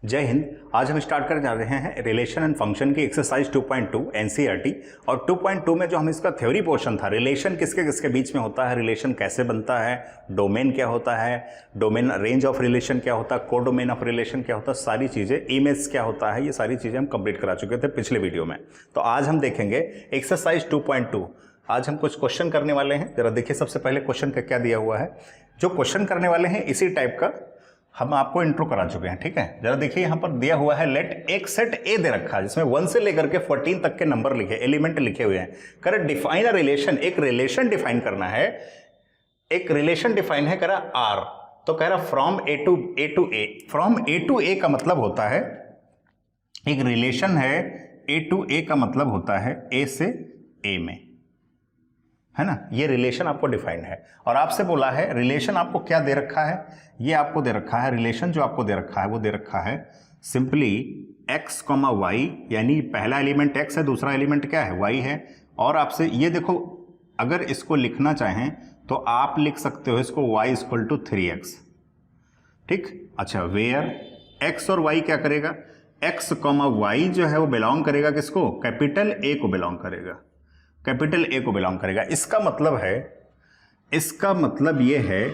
जय हिंद। आज हम स्टार्ट करने जा रहे हैं रिलेशन एंड फंक्शन की एक्सरसाइज 2.2 एनसीईआरटी। और 2.2 में जो हम इसका थ्योरी पोर्शन था, रिलेशन किसके किसके बीच में होता है, रिलेशन कैसे बनता है, डोमेन क्या होता है, डोमेन रेंज ऑफ रिलेशन क्या होता है, को डोमेन ऑफ रिलेशन क्या होता है, सारी चीज़ें, इमेज क्या होता है, ये सारी चीज़ें हम कंप्लीट करा चुके थे पिछले वीडियो में। तो आज हम देखेंगे एक्सरसाइज 2.2। आज हम कुछ क्वेश्चन करने वाले हैं। जरा देखिए सबसे पहले क्वेश्चन का क्या दिया हुआ है। जो क्वेश्चन करने वाले हैं इसी टाइप का हम आपको इंट्रो करा चुके हैं, ठीक है। जरा देखिए यहाँ पर दिया हुआ है लेट एक सेट ए दे रखा है जिसमें 1 से लेकर के 14 तक के नंबर लिखे, एलिमेंट लिखे हुए हैं। करें डिफाइन अ रिलेशन, एक रिलेशन डिफाइन करना है, एक रिलेशन डिफाइन है, कह रहा आर। तो कह रहा from A to A. From A to A का मतलब होता है, एक रिलेशन है ए टू ए का मतलब होता है ए से ए में, है ना। ये रिलेशन आपको डिफाइंड है। और आपसे बोला है रिलेशन आपको क्या दे रखा है, ये आपको दे रखा है रिलेशन, जो आपको दे रखा है वो दे रखा है सिंपली x, y, यानी पहला एलिमेंट x है, दूसरा एलिमेंट क्या है, y है। और आपसे ये देखो, अगर इसको लिखना चाहें तो आप लिख सकते हो इसको y = 3x, ठीक। अच्छा, वेयर x और y क्या करेगा, x, y जो है वो बिलोंग करेगा किसको, कैपिटल ए को बिलोंग करेगा, कैपिटल ए को बिलोंग करेगा। इसका मतलब है, इसका मतलब ये है,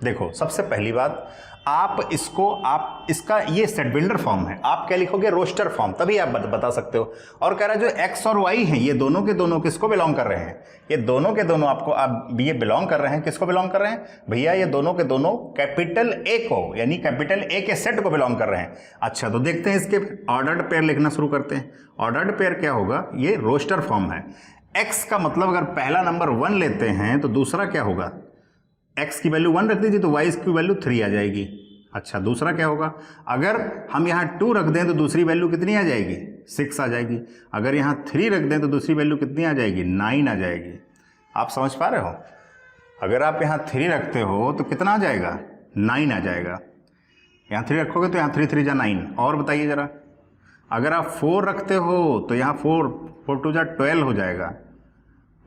देखो सबसे पहली बात, आप इसको, आप इसका ये सेट बिल्डर फॉर्म है, आप क्या लिखोगे, रोस्टर फॉर्म, तभी आप बता सकते हो। और कह रहा है जो एक्स और वाई हैं ये दोनों के दोनों किसको बिलोंग कर रहे हैं, ये दोनों के दोनों आपको, आप ये बिलोंग कर रहे हैं, किसको बिलोंग कर रहे हैं भैया, ये दोनों के दोनों कैपिटल ए को, यानी कैपिटल ए के सेट को बिलोंग कर रहे हैं। अच्छा, तो देखते हैं इसके ऑर्डर्ड पेयर लिखना शुरू करते हैं। ऑर्डर्ड पेयर क्या होगा, ये रोस्टर फॉर्म है। x का मतलब अगर पहला नंबर 1 लेते हैं तो दूसरा क्या होगा, x की वैल्यू 1 रख दीजिए तो y की वैल्यू 3 आ जाएगी। अच्छा, दूसरा क्या होगा, अगर हम यहाँ 2 रख दें तो दूसरी वैल्यू कितनी आ जाएगी, 6 आ जाएगी। अगर यहाँ 3 रख दें तो दूसरी वैल्यू कितनी आ जाएगी, 9 आ जाएगी। आप समझ पा रहे हो, अगर आप यहाँ 3 रखते हो तो कितना आ जाएगा, 9 आ जाएगा। यहाँ 3 रखोगे तो यहाँ 3 3 जा 9। और बताइए जरा, अगर आप 4 रखते हो तो यहाँ 4 2 जा 12 हो जाएगा,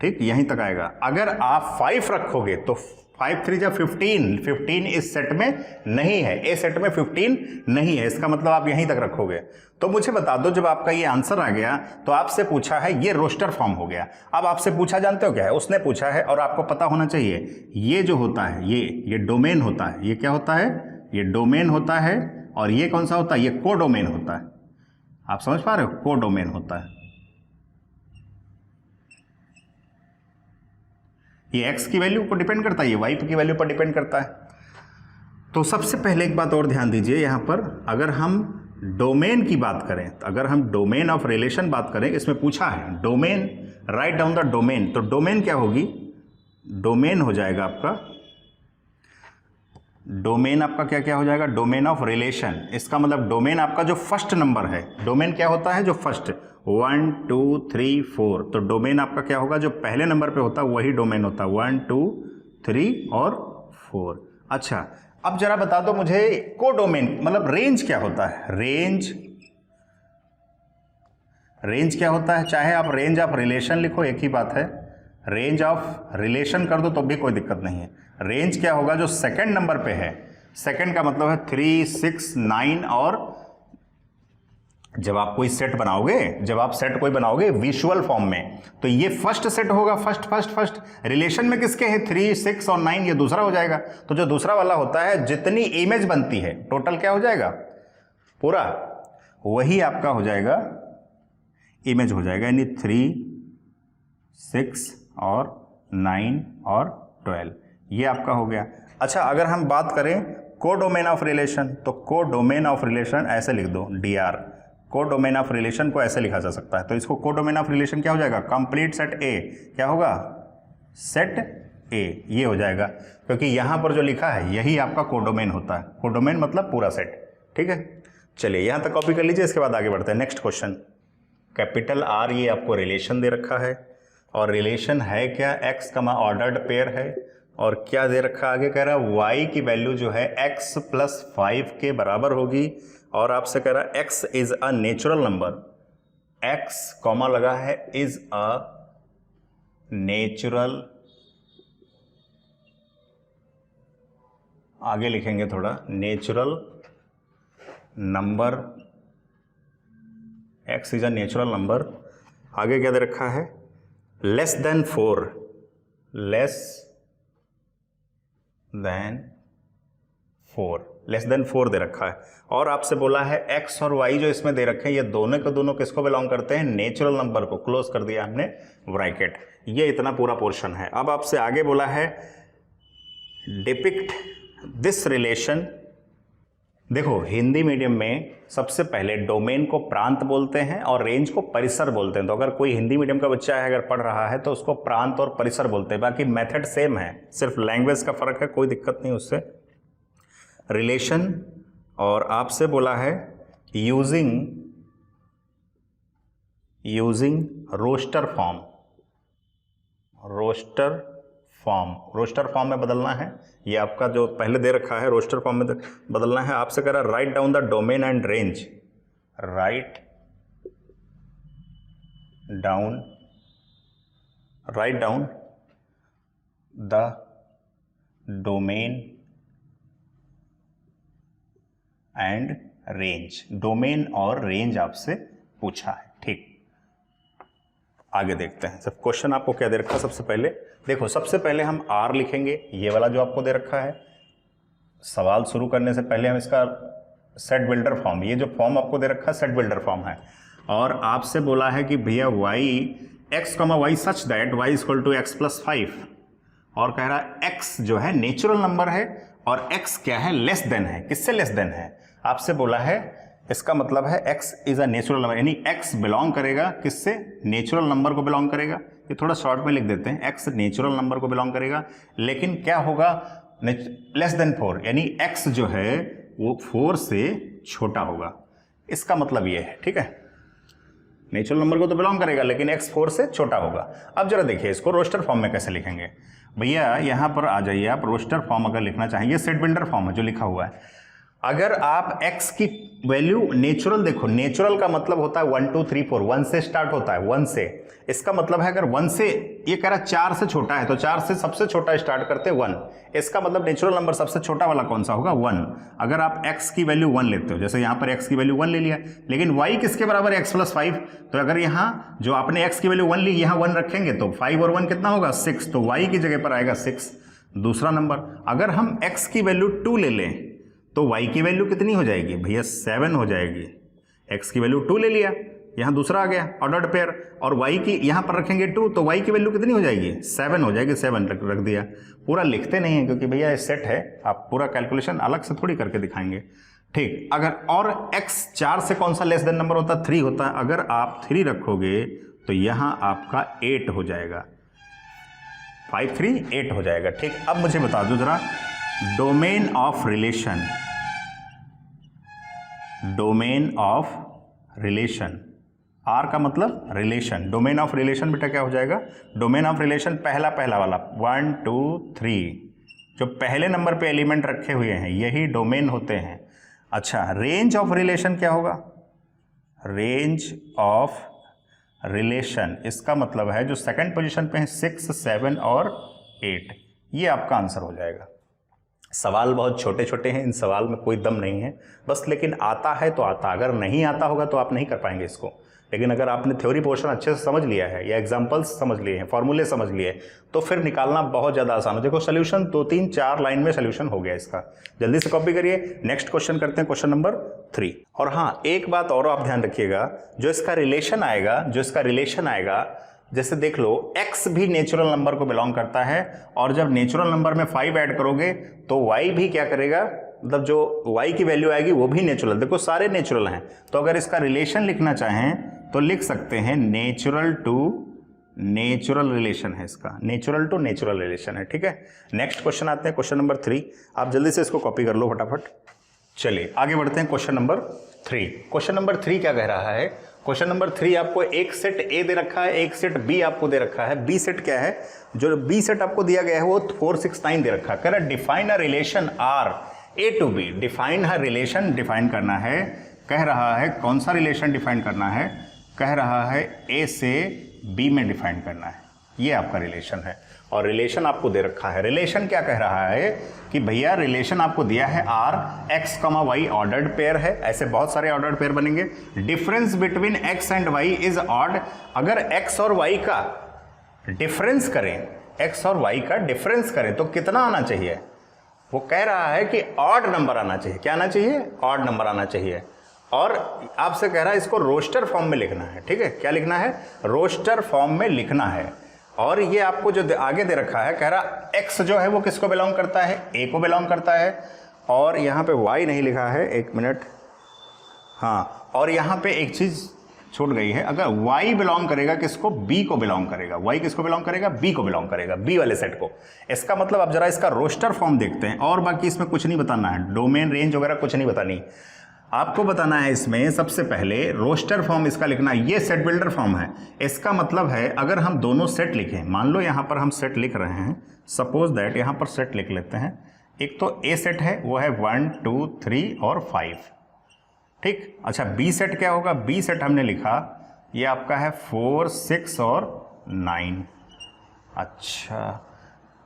ठीक, यहीं तक आएगा। अगर आप 5 रखोगे तो 5 3 जा 15, 15 इस सेट में नहीं है, ए सेट में 15 नहीं है, इसका मतलब आप यहीं तक रखोगे। तो मुझे बता दो, जब आपका ये आंसर आ गया तो आपसे पूछा है, ये रोस्टर फॉर्म हो गया। अब आपसे पूछा, जानते हो क्या है, उसने पूछा है और आपको पता होना चाहिए, ये जो होता है ये डोमेन होता है। ये क्या होता है, ये डोमेन होता है। और ये कौन सा होता है, ये को डोमेन होता है। आप समझ पा रहे हो, को डोमेन होता है। ये x की वैल्यू पर डिपेंड करता है, ये y की वैल्यू पर डिपेंड करता है। तो सबसे पहले एक बात और ध्यान दीजिए, यहाँ पर अगर हम डोमेन की बात करें, तो अगर हम डोमेन ऑफ रिलेशन बात करें, इसमें पूछा है domain, write down the domain. तो डोमेन क्या होगी, डोमेन हो जाएगा आपका, डोमेन आपका क्या क्या हो जाएगा, डोमेन ऑफ रिलेशन। इसका मतलब डोमेन आपका जो फर्स्ट नंबर है, डोमेन क्या होता है, जो फर्स्ट 1 2 3 4, तो डोमेन आपका क्या होगा, जो पहले नंबर पे होता है वही डोमेन होता है, 1 2 3 और 4। अच्छा, अब जरा बता दो मुझे, को डोमेन मतलब रेंज क्या होता है, रेंज, रेंज क्या होता है। चाहे आप रेंज ऑफ रिलेशन लिखो, एक ही बात है, रेंज ऑफ रिलेशन कर दो तो भी कोई दिक्कत नहीं है। रेंज क्या होगा, जो सेकंड नंबर पे है, सेकंड का मतलब है 3 6 9। और जब आप कोई सेट बनाओगे, जब आप सेट कोई बनाओगे विजुअल फॉर्म में, तो ये फर्स्ट सेट होगा, फर्स्ट रिलेशन में किसके हैं, 3 6 और 9, ये दूसरा हो जाएगा। तो जो दूसरा वाला होता है, जितनी इमेज बनती है टोटल क्या हो जाएगा, पूरा वही आपका हो जाएगा, इमेज हो जाएगा, यानी 3 6 और 9 और 12, ये आपका हो गया। अच्छा, अगर हम बात करें को डोमेन ऑफ रिलेशन, तो को डोमेन ऑफ रिलेशन ऐसे लिख दो, dr। को डोमेन ऑफ रिलेशन को ऐसे लिखा जा सकता है। तो इसको को डोमेन ऑफ रिलेशन क्या हो जाएगा, कंप्लीट सेट ए, क्या होगा, सेट ए, ये हो जाएगा। क्योंकि यहां पर जो लिखा है यही आपका को डोमेन होता है। को डोमेन मतलब पूरा सेट, ठीक है। चलिए यहां तक कॉपी कर लीजिए, इसके बाद आगे बढ़ते हैं। नेक्स्ट क्वेश्चन, कैपिटल आर, ये आपको रिलेशन दे रखा है, और रिलेशन है क्या, x का ऑर्डर्ड पेयर है। और क्या दे रखा आगे, कह रहा है y की वैल्यू जो है x + 5 के बराबर होगी। और आपसे कह रहा है x is a natural number, x comma लगा है, इज अ नेचुरल, आगे लिखेंगे थोड़ा, natural number, x is a natural number, आगे क्या दे रखा है, लेस देन 4, लेस देन 4 दे रखा है। और आपसे बोला है x और y जो इसमें दे रखे हैं ये दोनों के दोनों किसको बिलोंग करते हैं, नेचुरल नंबर को, क्लोज कर दिया हमने ब्रैकेट। ये इतना पूरा पोर्शन है। अब आपसे आगे बोला है डिपिक्ट दिस रिलेशन। देखो हिंदी मीडियम में सबसे पहले डोमेन को प्रांत बोलते हैं और रेंज को परिसर बोलते हैं। तो अगर कोई हिंदी मीडियम का बच्चा है अगर पढ़ रहा है तो उसको प्रांत और परिसर बोलते हैं। बाकी मेथड सेम है, सिर्फ लैंग्वेज का फर्क है, कोई दिक्कत नहीं उससे। रिलेशन, और आपसे बोला है using roster form, roster form में बदलना है। ये आपका जो पहले दे रखा है रोस्टर फॉर्म में बदलना है। आपसे कह रहा है write down the domain and range, write down the domain and range. Domain और रेंज आपसे पूछा है, ठीक। आगे देखते हैं। सब क्वेश्चन आपको क्या दे रखा है, सबसे पहले देखो, सबसे पहले हम R लिखेंगे, ये वाला जो आपको दे रखा है। सवाल शुरू करने से पहले हम इसका सेट बिल्डर फॉर्म, ये जो फॉर्म आपको दे रखा है सेट बिल्डर फॉर्म है। और आपसे बोला है कि भैया x, y such that y equal to x plus 5, और कह रहा है x जो है नेचुरल नंबर है और x क्या है, लेस देन है। किससे लेस देन है, आपसे बोला है, इसका मतलब है x is a natural number, यानी x बिलोंग करेगा किससे, नेचुरल नंबर को बिलोंग करेगा। ये थोड़ा शॉर्ट में लिख देते हैं, x नेचुरल नंबर को बिलोंग करेगा, लेकिन क्या होगा, लेस देन 4, यानी x जो है वो 4 से छोटा होगा। इसका मतलब ये है, ठीक है, नेचुरल नंबर को तो बिलोंग करेगा लेकिन x 4 से छोटा होगा। अब जरा देखिए इसको रोस्टर फॉर्म में कैसे लिखेंगे। भैया यहाँ पर आ जाइए, आप रोस्टर फॉर्म अगर लिखना चाहेंगे, सेट बिल्डर फॉर्म है जो लिखा हुआ है। अगर आप x की वैल्यू नेचुरल, देखो नेचुरल का मतलब होता है 1 2 3 4, 1 से स्टार्ट होता है, 1 से। इसका मतलब है अगर 1 से, ये कह रहा है 4 से छोटा है तो 4 से सबसे छोटा स्टार्ट करते 1। इसका मतलब नेचुरल नंबर सबसे छोटा वाला कौन सा होगा, 1। अगर आप x की वैल्यू 1 लेते हो, जैसे यहाँ पर x की वैल्यू 1 ले लिया, लेकिन y किसके बराबर है, x प्लस 5। तो अगर यहाँ जो आपने x की वैल्यू 1 ली, यहाँ 1 रखेंगे तो 5 और 1 कितना होगा, 6, तो y की जगह पर आएगा 6, दूसरा नंबर। अगर हम x की वैल्यू 2 ले लें तो y की वैल्यू कितनी हो जाएगी भैया, 7 हो जाएगी। x की वैल्यू 2 ले लिया, यहाँ दूसरा आ गया ऑर्डर्ड पेयर, और y की यहाँ पर रखेंगे 2 तो y की वैल्यू कितनी हो जाएगी, 7 हो जाएगी। 7 रख दिया। पूरा लिखते नहीं है क्योंकि भैया ये सेट है, आप पूरा कैलकुलेशन अलग से थोड़ी करके दिखाएंगे, ठीक। अगर और x 4 से कौन सा लेस देन नंबर होता है, 3 होता है। अगर आप 3 rखोगे तो यहाँ आपका 8 हो जाएगा, 5 3 8 हो जाएगा, ठीक। अब मुझे बता दो जरा, domain of relation, domain of relation, R का मतलब रिलेशन, डोमेन ऑफ रिलेशन बेटा क्या हो जाएगा, डोमेन ऑफ रिलेशन पहला वाला 1 2 3, जो पहले नंबर पे एलिमेंट रखे हुए हैं यही डोमेन होते हैं। अच्छा, रेंज ऑफ रिलेशन क्या होगा, रेंज ऑफ रिलेशन, इसका मतलब है जो सेकंड पोजीशन पे है 6 7 और 8, ये आपका आंसर हो जाएगा। सवाल बहुत छोटे छोटे हैं, इन सवाल में कोई दम नहीं है बस, लेकिन आता है तो आता, अगर नहीं आता होगा तो आप नहीं कर पाएंगे इसको। लेकिन अगर आपने थ्योरी पोर्शन अच्छे से समझ लिया है या एग्जांपल्स समझ लिए हैं, फॉर्मूले समझ लिए, तो फिर निकालना बहुत ज़्यादा आसान हो। देखो सोल्यूशन 2 3 4 लाइन में सोल्यूशन हो गया इसका। जल्दी से कॉपी करिए, नेक्स्ट क्वेश्चन करते हैं, क्वेश्चन नंबर 3। और हाँ, एक बात और आप ध्यान रखिएगा, जो इसका रिलेशन आएगा, जैसे देख लो x भी नेचुरल नंबर को बिलोंग करता है, और जब नेचुरल नंबर में 5 ऐड करोगे तो y भी क्या करेगा, मतलब जो y की वैल्यू आएगी वो भी नेचुरल, देखो सारे नेचुरल हैं। तो अगर इसका रिलेशन लिखना चाहें तो लिख सकते हैं नेचुरल टू नेचुरल रिलेशन है, इसका नेचुरल टू नेचुरल रिलेशन है, ठीक है। नेक्स्ट क्वेश्चन आते हैं, क्वेश्चन नंबर 3। आप जल्दी से इसको कॉपी कर लो फटाफट। चलिए आगे बढ़ते हैं, क्वेश्चन नंबर 3। क्वेश्चन नंबर 3 क्या कह रहा है, क्वेश्चन नंबर 3 आपको एक सेट ए दे रखा है, एक सेट बी आपको दे रखा है। बी सेट क्या है, जो बी सेट आपको दिया गया है वो 4 6 9 दे रखा है। कह रहा है define a relation R A to B, define है रिलेशन डिफाइन करना है। कह रहा है कौन सा रिलेशन डिफाइन करना है, कह रहा है ए से बी में डिफाइन करना है, ये आपका रिलेशन है। और रिलेशन आपको दे रखा है। रिलेशन क्या कह रहा है कि भैया रिलेशन आपको दिया है R x comma y ordered pair है, ऐसे बहुत सारे ऑर्डर्ड पेयर बनेंगे। Difference between x and y is odd. अगर एक्स और वाई का डिफरेंस करें, एक्स और वाई का डिफरेंस करें तो कितना आना चाहिए? वो कह रहा है कि ऑड नंबर आना चाहिए। क्या आना चाहिए? ऑड नंबर आना चाहिए। और आपसे कह रहा है इसको रोस्टर फॉर्म में लिखना है। ठीक है, क्या लिखना है? रोस्टर फॉर्म में लिखना है। और ये आपको जो आगे दे रखा है, कह रहा x जो है वो किसको बिलोंग करता है? a को बिलोंग करता है। और यहाँ पे y नहीं लिखा है, एक मिनट, हाँ, और यहाँ पे एक चीज़ छूट गई है। अगर y बिलोंग करेगा किसको? b को बिलोंग करेगा। y किसको बिलोंग करेगा? b को बिलोंग करेगा, b वाले सेट को। इसका मतलब अब जरा इसका रोस्टर फॉर्म देखते हैं। और बाकी इसमें कुछ नहीं बताना है, डोमेन रेंज वगैरह कुछ नहीं बतानी। आपको बताना है इसमें सबसे पहले रोस्टर फॉर्म इसका लिखना है। ये सेट बिल्डर फॉर्म है। इसका मतलब है अगर हम दोनों सेट लिखें, मान लो यहाँ पर हम सेट लिख रहे हैं, सपोज दैट यहाँ पर सेट लिख लेते हैं। एक तो ए सेट है, वो है 1 2 3 और 5। ठीक, अच्छा बी सेट क्या होगा? बी सेट हमने लिखा ये आपका है 4 6 और 9। अच्छा,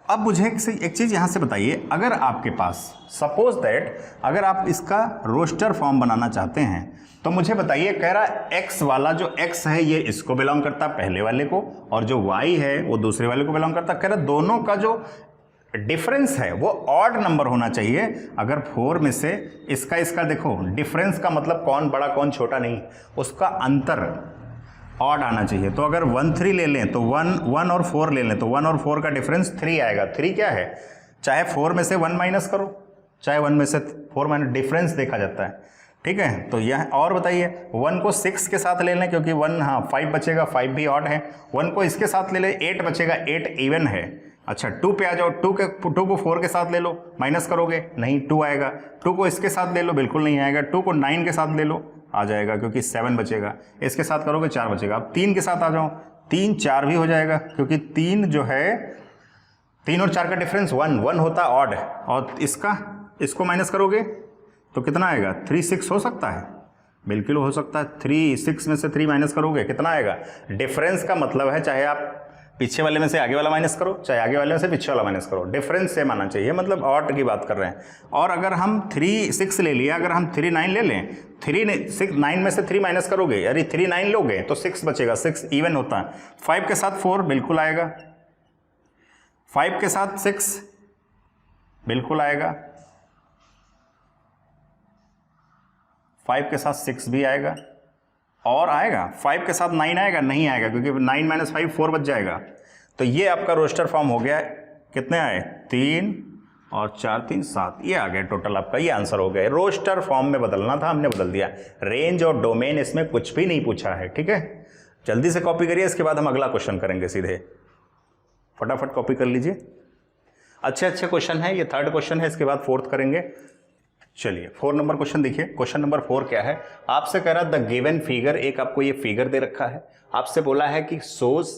अब मुझे एक चीज़ यहाँ से बताइए, अगर आपके पास सपोज दैट अगर आप इसका रोस्टर फॉर्म बनाना चाहते हैं तो मुझे बताइए, कह रहा एक्स वाला जो एक्स है ये इसको बिलोंग करता है पहले वाले को, और जो वाई है वो दूसरे वाले को बिलोंग करता है। कह रहा दोनों का जो डिफरेंस है वो ऑड नंबर होना चाहिए। अगर 4 में से इसका देखो, डिफरेंस का मतलब कौन बड़ा कौन छोटा नहीं, उसका अंतर ऑड आना चाहिए। तो अगर 1 3 ले लें तो 1 और 4 ले लें तो 1 और 4 का डिफरेंस 3 आएगा। 3 क्या है? चाहे 4 में से 1 माइनस करो, चाहे 1 में से 4 माइनस, डिफरेंस देखा जाता है। ठीक है, तो यह और बताइए, 1 को 6 के साथ ले लें क्योंकि 1, हाँ 5 बचेगा, 5 भी ऑड है। 1 को इसके साथ ले लें, 8 बचेगा, 8 इवन है। अच्छा 2 पे आ जाओ, 2 को 4 के साथ ले लो, माइनस करोगे नहीं 2 आएगा। 2 को इसके साथ ले लो, बिल्कुल नहीं आएगा। 2 को 9 के साथ ले लो, आ जाएगा क्योंकि 7 बचेगा। इसके साथ करोगे 4 बचेगा। अब 3 के साथ आ जाओ, 3 4 भी हो जाएगा क्योंकि 3 जो है 3 और 4 का डिफरेंस 1 होता है ऑड। और इसको माइनस करोगे तो कितना आएगा? 3 6 हो सकता है, बिल्कुल हो सकता है। 3 6 में से 3 माइनस करोगे कितना आएगा? डिफरेंस का मतलब है चाहे आप पीछे वाले में से आगे वाला माइनस करो, चाहे आगे वाले में से पीछे वाला माइनस करो, डिफरेंस सेम आना चाहिए, मतलब ऑड की बात कर रहे हैं। और अगर हम 3 6 ले लिया, अगर हम 3 9 ले लें, 3 6 9 में से 3 माइनस करोगे, यानी 3 9 लोगे तो 6 बचेगा, 6 इवन होता है। 5 के साथ 4 बिल्कुल आएगा, 5 के साथ 6 बिल्कुल आएगा, 5 के साथ 6 भी आएगा, और आएगा 5 के साथ 9 आएगा? नहीं आएगा क्योंकि 9 माइनस 5 4 बच जाएगा। तो ये आपका रोस्टर फॉर्म हो गया। कितने आए? 3 और 4 3 7, ये आ गया टोटल आपका, ये आंसर हो गया। रोस्टर फॉर्म में बदलना था, हमने बदल दिया। रेंज और डोमेन इसमें कुछ भी नहीं पूछा है। ठीक है, जल्दी से कॉपी करिए, इसके बाद हम अगला क्वेश्चन करेंगे सीधे। फटाफट कॉपी कर लीजिए। अच्छे क्वेश्चन है, ये 3rd क्वेश्चन है, इसके बाद 4th करेंगे। चलिए 4 नंबर क्वेश्चन देखिए। क्वेश्चन नंबर 4 क्या है? आपसे कह रहा द गिवन फिगर, एक आपको ये फिगर दे रखा है, आपसे बोला है कि shows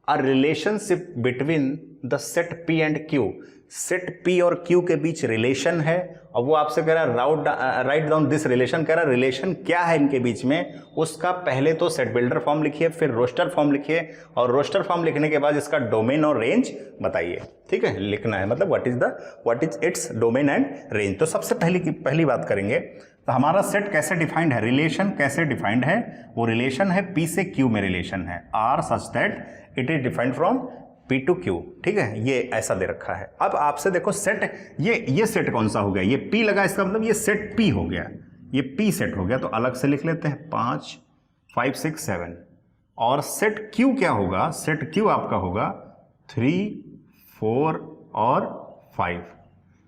a relationship between the set P and Q. Set P और क्यू के बीच रिलेशन है, और वो आपसे कह रहा है राइट डाउन दिस रिलेशन। कह रहा रिलेशन क्या है इनके बीच में, उसका पहले तो सेट बिल्डर फॉर्म लिखिए, फिर रोस्टर फॉर्म लिखिए, और रोस्टर फॉर्म लिखने के बाद इसका डोमेन और रेंज बताइए। ठीक है, लिखना है, मतलब what is its domain and range. तो सबसे पहली बात करेंगे तो हमारा सेट कैसे डिफाइंड है, रिलेशन कैसे डिफाइंड है? वो रिलेशन है पी से क्यू में रिलेशन है, R such that it is defined from P to Q. ठीक है, ये ऐसा दे रखा है। अब आपसे देखो सेट, ये सेट कौन सा हो गया? ये पी लगा, इसका मतलब ये सेट पी हो गया, ये पी सेट हो गया। तो अलग से लिख लेते हैं 5 5 6 7। और सेट क्यू क्या होगा? सेट क्यू आपका होगा 3 4 और 5,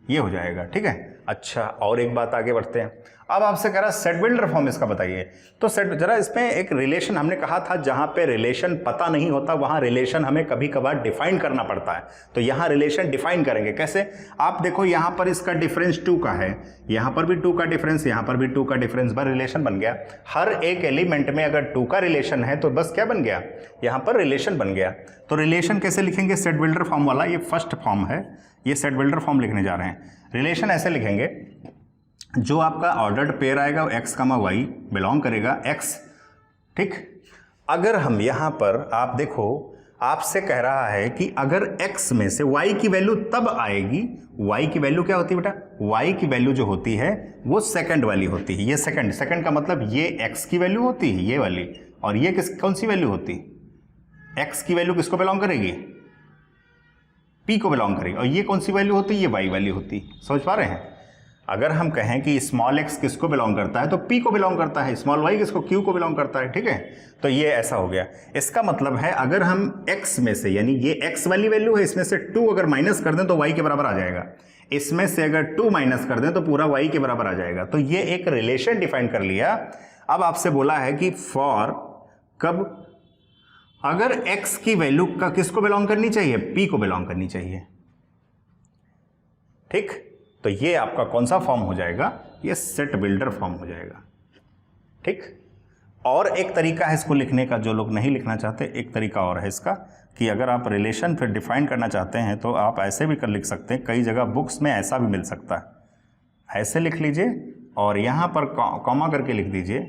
ये हो जाएगा। ठीक है, अच्छा और एक बात आगे बढ़ते हैं। अब आपसे कह रहा है सेट बिल्डर फॉर्म इसका बताइए। तो सेट जरा इसमें एक रिलेशन हमने कहा था, जहां पे रिलेशन पता नहीं होता वहां रिलेशन हमें कभी कभार डिफाइन करना पड़ता है। तो यहां रिलेशन डिफाइन करेंगे कैसे? आप देखो यहां पर इसका डिफरेंस 2 का है, यहां पर भी 2 का डिफरेंस, यहां पर भी 2 का डिफरेंस, बस रिलेशन बन गया। हर एक एलिमेंट में अगर 2 का रिलेशन है तो बस क्या बन गया? यहां पर रिलेशन बन गया। तो रिलेशन कैसे लिखेंगे? सेट बिल्डर फॉर्म वाला, ये फर्स्ट फॉर्म है, ये सेट बिल्डर फॉर्म लिखने जा रहे हैं। रिलेशन ऐसे लिखेंगे, जो आपका ऑर्डर्ड पेयर आएगा एक्स कमा वाई बिलोंग करेगा एक्स। ठीक, अगर हम यहां पर आप देखो, आपसे कह रहा है कि अगर x में से y की वैल्यू तब आएगी, y की वैल्यू क्या होती है बेटा, y की वैल्यू जो होती है वो सेकंड वाली होती है। ये सेकंड का मतलब ये x की वैल्यू होती है ये वाली, और ये कौन सी वैल्यू होती है, x की वैल्यू किसको बिलोंग करेगी, p को बिलोंग करेगी, और ये कौन सी वैल्यू होती है, ये y वैल्यू होती है। समझ पा रहे हैं। अगर हम कहें कि स्मॉल x किसको बिलोंग करता है तो p को बिलोंग करता है, स्मॉल y किसको, q को बिलोंग करता है। ठीक है, तो ये ऐसा हो गया। इसका मतलब है अगर हम x में से, यानी ये x वाली वैल्यू है, इसमें से 2 अगर माइनस कर दें तो y के बराबर आ जाएगा, इसमें से अगर 2 माइनस कर दें तो पूरा y के बराबर आ जाएगा। तो ये एक रिलेशन डिफाइन कर लिया। अब आपसे बोला है कि फॉर कब, अगर x की वैल्यू का किसको बिलोंग करनी चाहिए, p को बिलोंग करनी चाहिए। ठीक, तो ये आपका कौन सा फॉर्म हो जाएगा, ये सेट बिल्डर फॉर्म हो जाएगा। ठीक, और एक तरीका है इसको लिखने का, जो लोग नहीं लिखना चाहते, एक तरीका और है इसका कि अगर आप रिलेशन फिर डिफाइन करना चाहते हैं तो आप ऐसे भी कर लिख सकते हैं। कई जगह बुक्स में ऐसा भी मिल सकता है, ऐसे लिख लीजिए और यहाँ पर कॉमा करके लिख दीजिए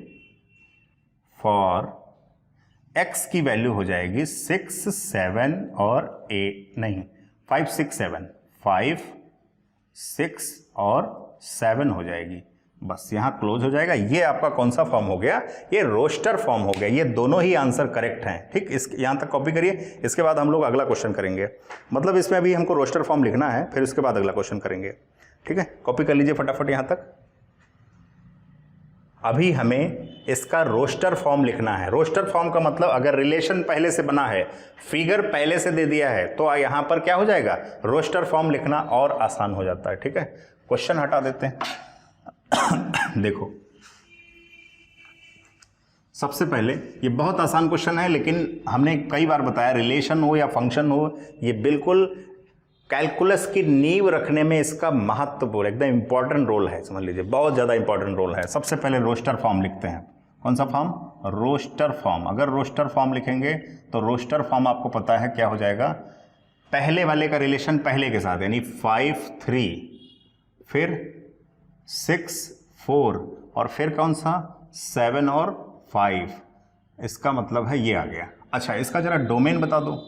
फॉर x की वैल्यू हो जाएगी 6, 7 और 8, नहीं 5, 6, 7, 5, 6 और 7 हो जाएगी। बस यहाँ क्लोज हो जाएगा। ये आपका कौन सा फॉर्म हो गया, ये रोस्टर फॉर्म हो गया। ये दोनों ही आंसर करेक्ट हैं। ठीक, इस यहाँ तक कॉपी करिए, इसके बाद हम लोग अगला क्वेश्चन करेंगे। मतलब इसमें अभी हमको रोस्टर फॉर्म लिखना है, फिर उसके बाद अगला क्वेश्चन करेंगे। ठीक है, कॉपी कर लीजिए फटाफट यहाँ तक। अभी हमें इसका रोस्टर फॉर्म लिखना है। रोस्टर फॉर्म का मतलब अगर रिलेशन पहले से बना है, फिगर पहले से दे दिया है, तो यहाँ पर क्या हो जाएगा, रोस्टर फॉर्म लिखना और आसान हो जाता है। ठीक है, क्वेश्चन हटा देते हैं। देखो, सबसे पहले ये बहुत आसान क्वेश्चन है, लेकिन हमने कई बार बताया रिलेशन हो या फंक्शन हो, ये बिल्कुल कैलकुलस की नींव रखने में इसका महत्वपूर्ण एकदम इंपॉर्टेंट रोल है। समझ लीजिए, बहुत ज़्यादा इंपॉर्टेंट रोल है। सबसे पहले रोस्टर फॉर्म लिखते हैं। कौन सा फॉर्म, रोस्टर फॉर्म। अगर रोस्टर फॉर्म लिखेंगे तो रोस्टर फॉर्म आपको पता है क्या हो जाएगा, पहले वाले का रिलेशन पहले के साथ, यानी 5, 3, फिर 6, 4 और फिर कौन सा 7 और 5। इसका मतलब है ये आ गया। अच्छा, इसका जरा डोमेन बता दो।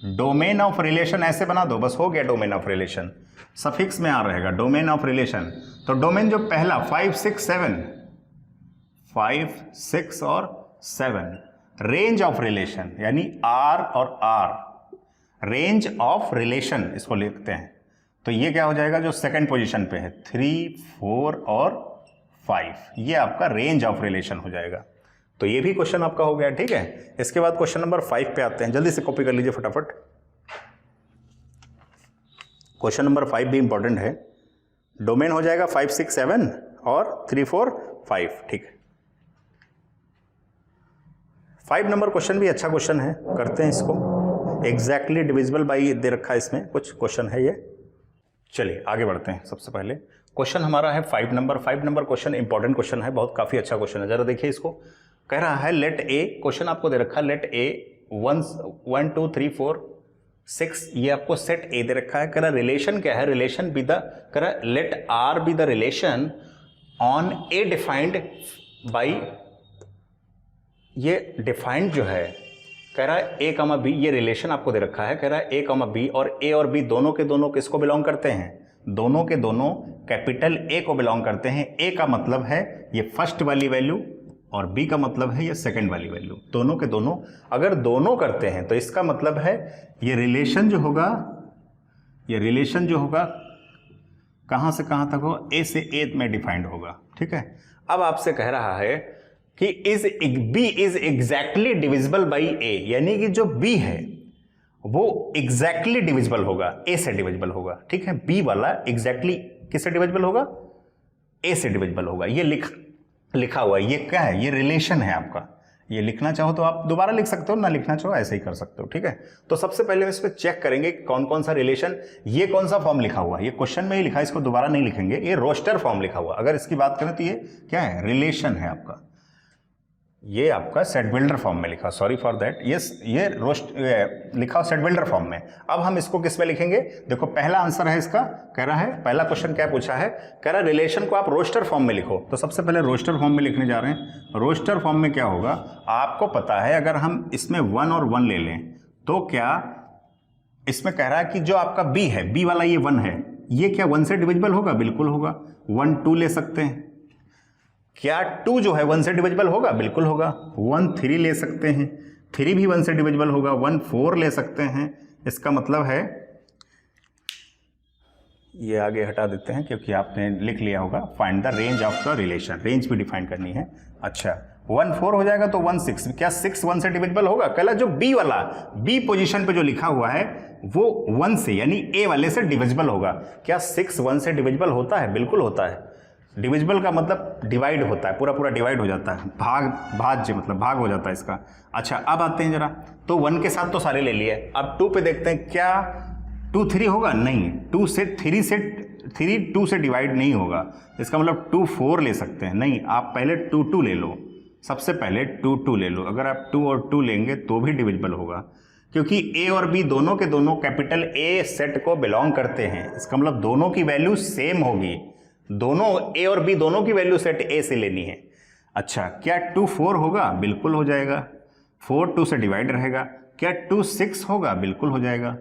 डोमेन ऑफ रिलेशन ऐसे बना दो, बस हो गया डोमेन ऑफ रिलेशन। सफिक्स में आ रहेगा डोमेन ऑफ रिलेशन। तो डोमेन जो पहला 5, 6, 7, 5, 6 और 7, रेंज ऑफ रिलेशन यानी R और R, रेंज ऑफ रिलेशन इसको लिखते हैं। तो ये क्या हो जाएगा, जो सेकंड पोजीशन पे है 3, 4 और 5, ये आपका रेंज ऑफ रिलेशन हो जाएगा। तो ये भी क्वेश्चन आपका हो गया। ठीक है, इसके बाद क्वेश्चन नंबर 5 पे आते हैं। जल्दी से कॉपी कर लीजिए फटाफट। क्वेश्चन नंबर 5 भी इंपॉर्टेंट है। डोमेन हो जाएगा 5, 6, 7 और 3, 4, 5। ठीक है, 5 नंबर क्वेश्चन भी अच्छा क्वेश्चन है, करते हैं इसको। एग्जैक्टली डिविजिबल बाई दे रखा है, इसमें कुछ क्वेश्चन है ये। चलिए आगे बढ़ते हैं। सबसे पहले क्वेश्चन हमारा है 5 नंबर क्वेश्चन इंपॉर्टेंट क्वेश्चन है, बहुत काफी अच्छा क्वेश्चन है। जरा देखिए इसको। कह रहा है लेट ए, क्वेश्चन आपको दे रखा है लेट ए 1, 2, 3, 4, 6, ये आपको सेट ए दे रखा है। कह रहा रिलेशन क्या है, रिलेशन बी द, कह रहा let R B the relation on A defined by, ये डिफाइंड जो है कह रहा है ए कमा बी, ये रिलेशन आपको दे रखा है। कह रहा है ए कमा बी, और ए और बी दोनों के दोनों किसको बिलोंग करते हैं, दोनों के दोनों कैपिटल ए को बिलोंग करते हैं। ए का मतलब है ये फर्स्ट वाली वैल्यू और बी का मतलब है ये सेकंड वाली वैल्यू, दोनों के दोनों। अगर दोनों करते हैं तो इसका मतलब है ये रिलेशन जो होगा, ये रिलेशन जो होगा कहां से कहां तक हो, ए से ए में डिफाइंड होगा। ठीक है, अब आपसे कह रहा है कि B is exactly divisible by A, यानी कि जो बी है वो एग्जैक्टली डिविजिबल होगा, ए से डिविजिबल होगा। ठीक है, बी वाला एग्जैक्टली किससे डिविजिबल होगा, ए से डिविजिबल होगा। ये लिखा हुआ है, ये क्या है, ये रिलेशन है आपका। ये लिखना चाहो तो आप दोबारा लिख सकते हो, ना लिखना चाहो ऐसे ही कर सकते हो। ठीक है, तो सबसे पहले इस पर चेक करेंगे कौन कौन सा रिलेशन, ये कौन सा फॉर्म लिखा हुआ है, ये क्वेश्चन में ही लिखा है, इसको दोबारा नहीं लिखेंगे। ये रोस्टर फॉर्म लिखा हुआ। अगर इसकी बात करें तो ये क्या है, रिलेशन है आपका। ये आपका सेट बिल्डर फॉर्म में लिखा, सॉरी फॉर दैट, ये लिखा सेट बिल्डर फॉर्म में। अब हम इसको किस में लिखेंगे, देखो पहला आंसर है इसका, कह रहा है पहला क्वेश्चन क्या पूछा है, कह रहा है रिलेशन को आप रोस्टर फॉर्म में लिखो। तो सबसे पहले रोस्टर फॉर्म में लिखने जा रहे हैं। रोस्टर फॉर्म में क्या होगा, आपको पता है अगर हम इसमें 1 और 1 ले लें तो क्या इसमें कह रहा है कि जो आपका बी है, बी वाला ये 1 है, ये क्या 1 से डिविजिबल होगा? बिल्कुल होगा। 1 2 ले सकते हैं। क्या 2 जो है 1 से डिविजिबल होगा? बिल्कुल होगा। 1 3 ले सकते हैं, 3 भी 1 से डिविजिबल होगा। 1 4 ले सकते हैं। इसका मतलब है, ये आगे हटा देते हैं क्योंकि आपने लिख लिया होगा, find the range of the relation, range भी डिफाइन करनी है। अच्छा 1 4 हो जाएगा तो 1 6, क्या 6 1 से डिविजिबल होगा? कल जो बी वाला, बी पोजीशन पे जो लिखा हुआ है वो 1 से यानी ए वाले से डिविजिबल होगा। क्या 6 1 से डिविजिबल होता है? बिल्कुल होता है। डिविजिबल का मतलब डिवाइड होता है, पूरा पूरा डिवाइड हो जाता है, भाज्य मतलब भाग हो जाता है इसका। अच्छा अब आते हैं जरा, तो 1 के साथ तो सारे ले लिए, अब 2 पे देखते हैं, क्या 2 3 होगा? नहीं, 2 से 3 2 से डिवाइड नहीं होगा। इसका मतलब 2 4 ले सकते हैं? नहीं, आप पहले 2 2 ले लो, सबसे पहले 2 2 ले लो। अगर आप 2 और 2 लेंगे तो भी डिविजिबल होगा, क्योंकि ए और बी दोनों के दोनों कैपिटल ए सेट को बिलोंग करते हैं। इसका मतलब दोनों की वैल्यू सेम होगी, दोनों ए और बी दोनों की वैल्यू सेट ए से लेनी है। अच्छा क्या 2 4 होगा? बिल्कुल हो जाएगा। 4 2 से डिवाइड रहेगा। क्या 2 6 होगा? बिल्कुल हो जाएगा।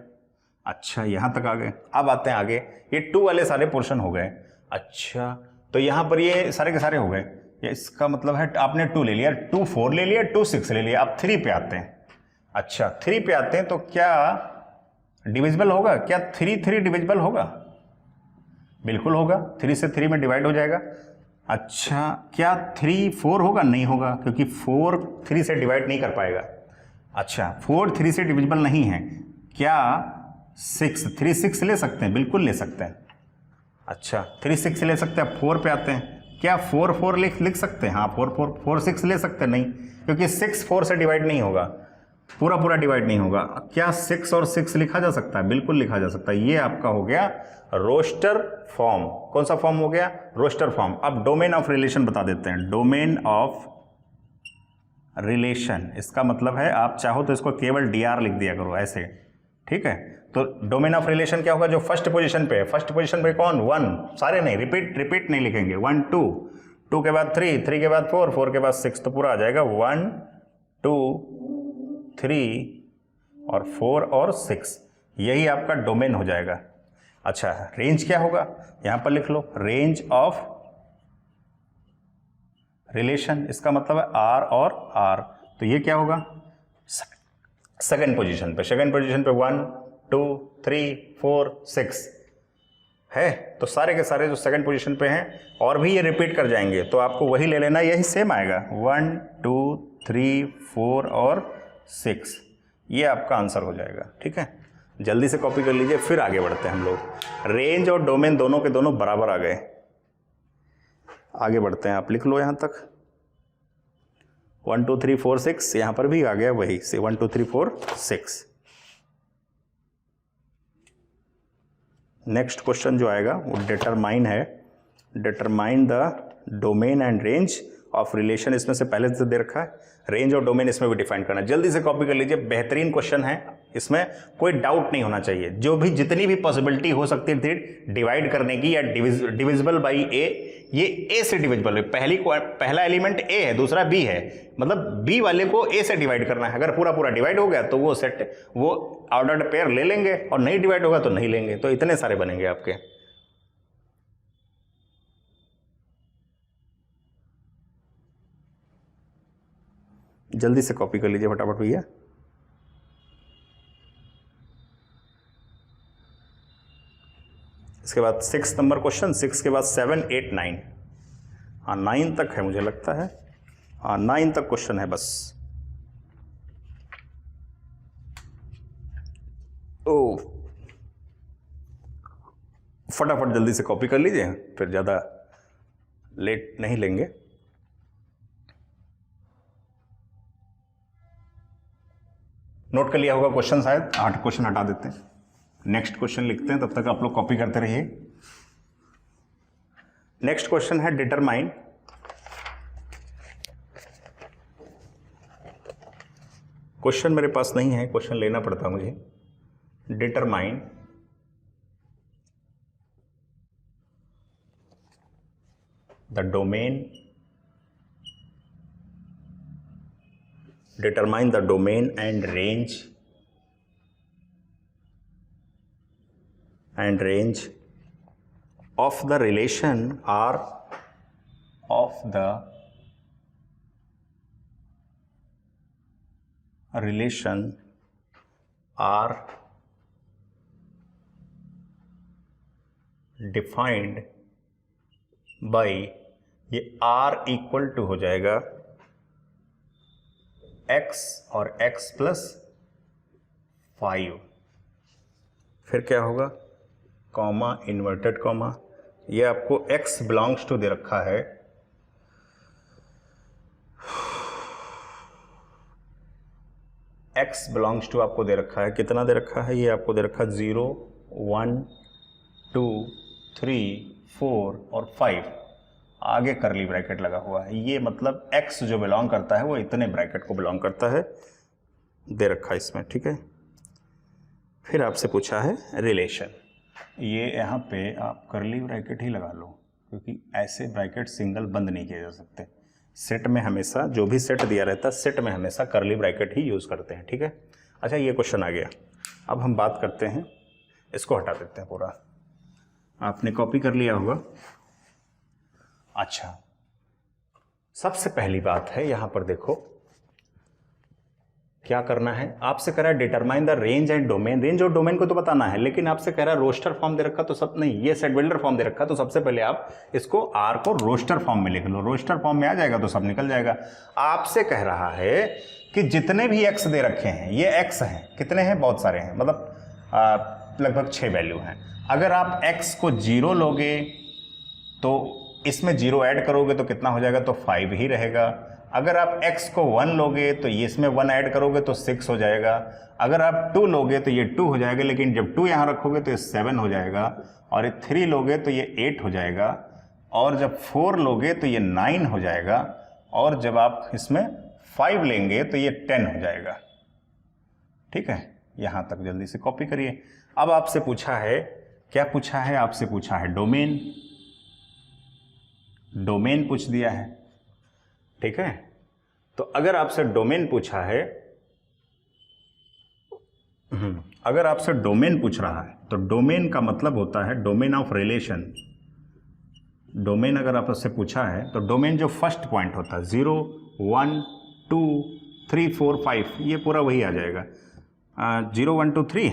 अच्छा यहां तक आ गए। अब आते हैं आगे, ये 2 वाले सारे पोर्शन हो गए। अच्छा तो यहां पर ये सारे के सारे हो गए, इसका मतलब है आपने 2 ले लिया, 2 4 ले लिया, 2 6 ले लिया। अब 3 पे आते हैं। अच्छा 3 पे आते हैं तो क्या डिविजिबल होगा? क्या 3 3 डिविजिबल होगा? बिल्कुल होगा, 3 से 3 में डिवाइड हो जाएगा। अच्छा क्या 3 4 होगा? नहीं होगा, क्योंकि 4 3 से डिवाइड नहीं कर पाएगा। अच्छा 4 3 से डिविजिबल नहीं है। क्या 6 3 6 ले सकते हैं? बिल्कुल ले सकते हैं। अच्छा 3 6 ले सकते हैं। 4 पे आते हैं, क्या 4 4 लिख सकते हैं? हाँ 4 6 ले सकते हैं? नहीं, क्योंकि 6 4 से डिवाइड नहीं होगा, पूरा पूरा डिवाइड नहीं होगा। क्या 6 और 6 लिखा जा सकता है? बिल्कुल लिखा जा सकता है। ये आपका हो गया रोस्टर फॉर्म। कौन सा फॉर्म हो गया? Roster form. अब डोमेन ऑफ रिलेशन बता देते हैं। डोमेन ऑफ रिलेशन, इसका मतलब है आप चाहो तो इसको केवल dr लिख दिया करो ऐसे, ठीक है। तो डोमेन ऑफ रिलेशन क्या होगा? जो फर्स्ट पोजीशन पे है, फर्स्ट पोजीशन पे कौन? 1, सारे नहीं, रिपीट नहीं लिखेंगे। 1 2, 2 के बाद 3, 3 के बाद 4, 4 के बाद 6, तो पूरा आ जाएगा 1 2 3 और 4 और 6, यही आपका डोमेन हो जाएगा। अच्छा रेंज क्या होगा? यहां पर लिख लो, रेंज ऑफ रिलेशन, इसका मतलब है R और R, तो ये क्या होगा? सेकेंड पोजीशन पे, 1 2 3 4 6 है, तो सारे के सारे जो सेकंड पोजीशन पे हैं और भी ये रिपीट कर जाएंगे, तो आपको वही ले लेना, यही सेम आएगा 1 2 3 4 और 6, ये आपका आंसर हो जाएगा। ठीक है, जल्दी से कॉपी कर लीजिए, फिर आगे बढ़ते हैं हम लोग। रेंज और डोमेन दोनों के दोनों बराबर आ गए, आगे बढ़ते हैं। आप लिख लो यहां तक 1 2 3 4 6, यहां पर भी आ गया वही से 1 2 3 4 6। नेक्स्ट क्वेश्चन जो आएगा वो डिटरमाइन है, determine the domain and range of relation, इसमें से पहले से दे रखा है, रेंज और डोमेन इसमें भी डिफाइन करना है। जल्दी से कॉपी कर लीजिए, बेहतरीन क्वेश्चन है, इसमें कोई डाउट नहीं होना चाहिए। जो भी जितनी भी पॉसिबिलिटी हो सकती है डिवाइड करने की या डिविजिबल बाई ए, ये ए से डिविजिबल है। पहला एलिमेंट ए है, दूसरा बी है, मतलब बी वाले को ए से डिवाइड करना है। अगर पूरा पूरा डिवाइड हो गया तो वो सेट, वो ऑर्डर्ड पेयर ले लेंगे, और नहीं डिवाइड होगा तो नहीं लेंगे, तो इतने सारे बनेंगे आपके। जल्दी से कॉपी कर लीजिए फटाफट भैया। इसके बाद 6 नंबर क्वेश्चन, 6 के बाद 7 8 9, हाँ 9 तक है मुझे लगता है, हाँ 9 तक क्वेश्चन है बस। ओ फटाफट जल्दी से कॉपी कर लीजिए, फिर ज़्यादा लेट नहीं लेंगे। नोट कर लिया होगा क्वेश्चन, शायद 8 क्वेश्चन हटा देते हैं, नेक्स्ट क्वेश्चन लिखते हैं, तब तक आप लोग कॉपी करते रहिए। नेक्स्ट क्वेश्चन है डिटरमाइन क्वेश्चन मेरे पास नहीं है, क्वेश्चन लेना पड़ता मुझे। Determine the domain, determine the domain and range and range of the relation are defined by, ये r इक्वल टू हो जाएगा x और x प्लस 5, फिर क्या होगा कॉमा इन्वर्टेड कॉमा, ये आपको x बिलोंग्स टू दे रखा है x बिलोंग्स टू आपको दे रखा है, कितना दे रखा है, ये आपको दे रखा है 0 1 2 3 4 और 5, आगे करली ब्रैकेट लगा हुआ है, ये मतलब x जो बिलोंग करता है वो इतने ब्रैकेट को बिलोंग करता है, दे रखा है इसमें, ठीक है। फिर आपसे पूछा है रिलेशन, ये यहाँ पे आप करली ब्रैकेट ही लगा लो क्योंकि ऐसे ब्रैकेट सिंगल बंद नहीं किए जा सकते, सेट में हमेशा जो भी सेट दिया रहता है सेट में हमेशा करली ब्रैकेट ही यूज़ करते हैं, ठीक है। अच्छा ये क्वेश्चन आ गया, अब हम बात करते हैं, इसको हटा देते हैं पूरा, आपने कॉपी कर लिया होगा। अच्छा सबसे पहली बात है यहां पर देखो क्या करना है, आपसे कह रहा है determine the range and domain, range और डोमेन को तो बताना है, लेकिन आपसे कह रहा है रोस्टर फॉर्म दे रखा तो सब नहीं, ये सेट बिल्डर फॉर्म दे रखा, तो सबसे पहले आप इसको आर को रोस्टर फॉर्म में लिख लो, रोस्टर फॉर्म में आ जाएगा तो सब निकल जाएगा। आपसे कह रहा है कि जितने भी एक्स दे रखे हैं ये एक्स हैं, कितने हैं, बहुत सारे हैं, मतलब लगभग 6 वैल्यू हैं। अगर आप x को 0 लोगे तो इसमें 0 ऐड करोगे तो कितना हो जाएगा, तो 5 ही रहेगा। अगर आप x को 1 लोगे तो ये इसमें 1 ऐड करोगे तो 6 हो जाएगा। अगर आप 2 लोगे तो ये 2 हो जाएगा, लेकिन जब 2 यहाँ रखोगे तो ये 7 हो जाएगा, और ये 3 लोगे तो ये 8 हो जाएगा, और जब 4 लोगे तो ये 9 हो जाएगा, और जब आप इसमें 5 लेंगे तो ये 10 हो जाएगा, ठीक है। यहाँ तक जल्दी से कॉपी करिए। अब आपसे पूछा है, क्या पूछा है, आपसे पूछा है डोमेन, डोमेन पूछ दिया है, ठीक है। तो अगर आपसे डोमेन पूछा है, अगर आपसे डोमेन पूछ रहा है तो डोमेन का मतलब होता है डोमेन ऑफ रिलेशन। डोमेन अगर आपसे पूछा है तो डोमेन जो फर्स्ट पॉइंट होता है 0 1 2 3 4 5, ये पूरा वही आ जाएगा, 0 1 2 3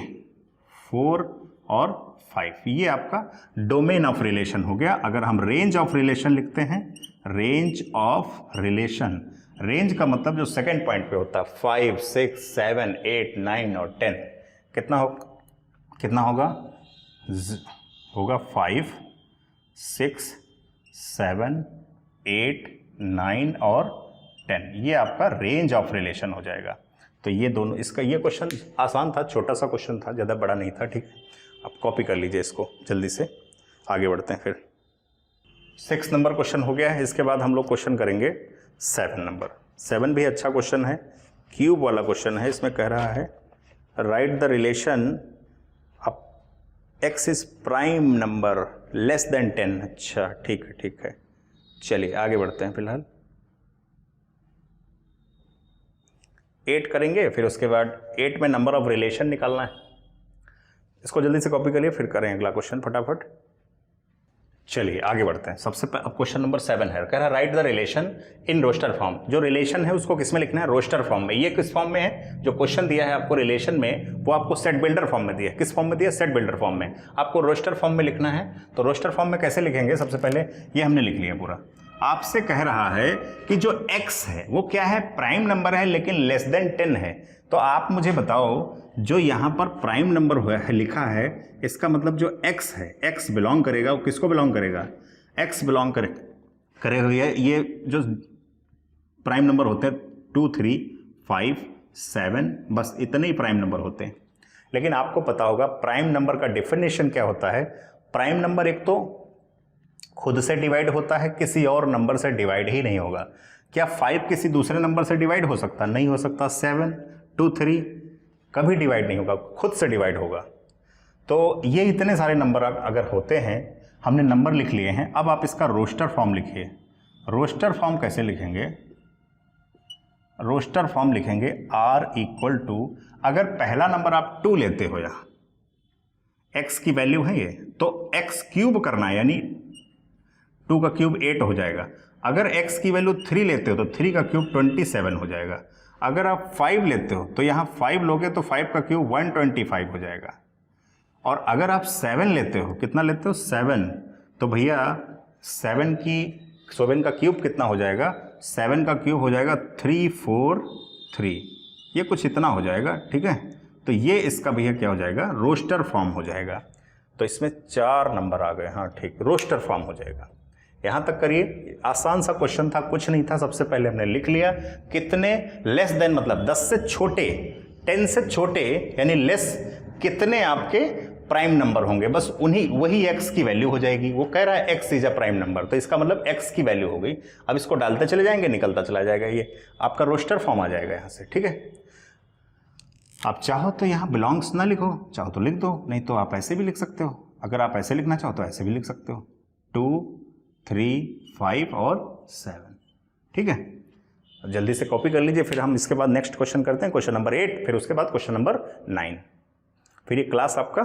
4 और 5, ये आपका डोमेन ऑफ रिलेशन हो गया। अगर हम रेंज ऑफ रिलेशन लिखते हैं, रेंज ऑफ रिलेशन, रेंज का मतलब जो सेकंड पॉइंट पे होता है 5 6 7 8 9 और 10, कितना होगा होगा 5 6 7 8 9 और 10, ये आपका रेंज ऑफ रिलेशन हो जाएगा। तो ये दोनों, इसका ये क्वेश्चन आसान था, छोटा सा क्वेश्चन था, ज़्यादा बड़ा नहीं था, ठीक है। आप कॉपी कर लीजिए इसको, जल्दी से आगे बढ़ते हैं। फिर 6 नंबर क्वेश्चन हो गया है, इसके बाद हम लोग क्वेश्चन करेंगे 7 नंबर। 7 भी अच्छा क्वेश्चन है, क्यूब वाला क्वेश्चन है। इसमें कह रहा है write the relation x is prime number less than 10। अच्छा ठीक है, चलिए आगे बढ़ते हैं। फिलहाल 8 करेंगे, फिर उसके बाद 8 में नंबर ऑफ रिलेशन निकालना है। इसको जल्दी से कॉपी करिए, फिर करें अगला क्वेश्चन फटाफट। चलिए आगे बढ़ते हैं। सबसे अब क्वेश्चन नंबर 7 है, कह रहा है write the relation in roster form. जो रिलेशन है उसको किस में लिखना है, रोस्टर फॉर्म में। ये किस फॉर्म में है, जो क्वेश्चन दिया है आपको रिलेशन में, वो आपको सेट बिल्डर फॉर्म में दिया है। किस फॉर्म में दिया, सेट बिल्डर फॉर्म में। आपको रोस्टर फॉर्म में लिखना है, तो रोस्टर फॉर्म में कैसे लिखेंगे, सबसे पहले ये हमने लिख लिया पूरा। आपसे कह रहा है कि जो x है वो क्या है, प्राइम नंबर है लेकिन लेस देन 10 है। तो आप मुझे बताओ, जो यहाँ पर प्राइम नंबर हुआ है लिखा है, इसका मतलब जो x है, x बिलोंग करेगा, वो किसको बिलोंग करेगा, x बिलोंग करेगा। ये जो प्राइम नंबर होते हैं 2 3 5 7, बस इतने ही प्राइम नंबर होते हैं। लेकिन आपको पता होगा प्राइम नंबर का डेफिनेशन क्या होता है। प्राइम नंबर एक तो खुद से डिवाइड होता है, किसी और नंबर से डिवाइड ही नहीं होगा। क्या 5 किसी दूसरे नंबर से डिवाइड हो सकता, नहीं हो सकता। 7 2 3 कभी डिवाइड नहीं होगा, खुद से डिवाइड होगा। तो ये इतने सारे नंबर अगर होते हैं, हमने नंबर लिख लिए हैं। अब आप इसका रोस्टर फॉर्म लिखिए। रोस्टर फॉर्म कैसे लिखेंगे, रोस्टर फॉर्म लिखेंगे R = अगर पहला नंबर आप 2 लेते हो, यहाँ x की वैल्यू है ये, तो x क्यूब करना है, यानी 2 का क्यूब 8 हो जाएगा। अगर x की वैल्यू 3 लेते हो तो 3 का क्यूब 27 हो जाएगा। अगर आप 5 लेते हो तो यहाँ 5 लोगे तो 5 का क्यूब 125 हो जाएगा। और अगर आप 7 लेते हो, कितना लेते हो 7, तो भैया 7 का क्यूब कितना हो जाएगा, 7 का क्यूब हो जाएगा 343, ये कुछ इतना हो जाएगा, ठीक है। तो ये इसका भैया क्या हो जाएगा, रोस्टर फॉर्म हो जाएगा। तो इसमें 4 नंबर आ गए, हाँ ठीक, रोस्टर फॉर्म हो जाएगा। यहाँ तक करिए, आसान सा क्वेश्चन था, कुछ नहीं था। सबसे पहले हमने लिख लिया कितने लेस देन, मतलब 10 से छोटे, 10 से छोटे यानी लेस कितने आपके प्राइम नंबर होंगे, बस वही x की वैल्यू हो जाएगी। वो कह रहा है x is a prime number, तो इसका मतलब x की वैल्यू हो गई। अब इसको डालते चले जाएंगे, निकलता चला जाएगा, ये आपका रोस्टर फॉर्म आ जाएगा यहाँ से, ठीक है। आप चाहो तो यहाँ बिलोंग्स ना लिखो, चाहो तो लिख दो, नहीं तो आप ऐसे भी लिख सकते हो। अगर आप ऐसे लिखना चाहो तो ऐसे भी लिख सकते हो, 2, 3, 5 और 7, ठीक है। जल्दी से कॉपी कर लीजिए, फिर हम इसके बाद नेक्स्ट क्वेश्चन करते हैं, क्वेश्चन नंबर 8, फिर उसके बाद क्वेश्चन नंबर 9। फिर ये क्लास आपका,